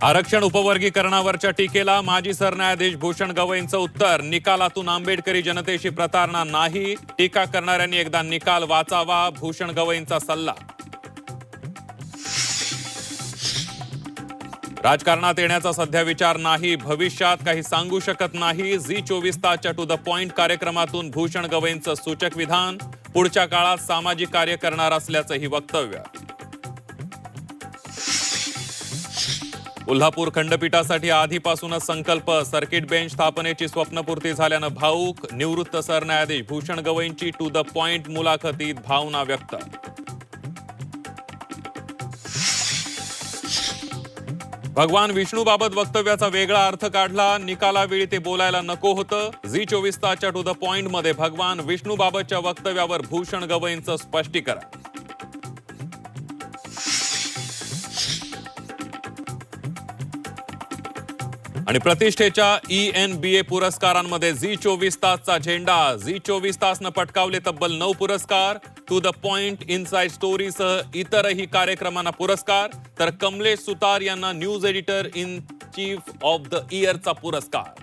आरक्षण उपवर्गीकरणावरच्या टीकेला माजी सरन्यायाधीश भूषण गवईंचं उत्तर, निकालातून आंबेडकरी जनतेशी प्रतारणा नाही, टीका करणाऱ्यांनी एकदा निकाल वाचावा, भूषण गवईंचा सल्ला. राजकारणात येण्याचा सध्या विचार नाही, भविष्यात काही सांगू शकत नाही, झी 24 तासच्या टू द पॉइंट कार्यक्रमातून भूषण गवईंचं सूचक विधान, पुढच्या काळात सामाजिक कार्य करणार असल्याचंही वक्तव्य. कोल्हापूर खंडपीठासाठी आधीपासूनच संकल्प, सर्किट बेंच स्थापनेची स्वप्नपूर्ती झाल्यानं भाऊक, निवृत्त सरन्यायाधीश भूषण गवईंची टू द पॉइंट मुलाखतीत भावना व्यक्त. भगवान विष्णूबाबत वक्तव्याचा वेगळा अर्थ काढला, निकालावेळी ते बोलायला नको होतं. झी 24 तासच्या टू द पॉइंट मध्ये भगवान विष्णूबाबतच्या वक्तव्यावर भूषण गवईंचं स्पष्टीकरण. आणि प्रतिष्ठेच्या ENBA पुरस्कारांमध्ये झी 24 तासचा झेंडा, झी 24 तासनं पटकावले तब्बल 9 पुरस्कार. टू द पॉइंट, इनसाइड स्टोरीसह इतरही कार्यक्रमांना पुरस्कार, तर कमलेश सुतार यांना news editor in chief of the इयरचा पुरस्कार.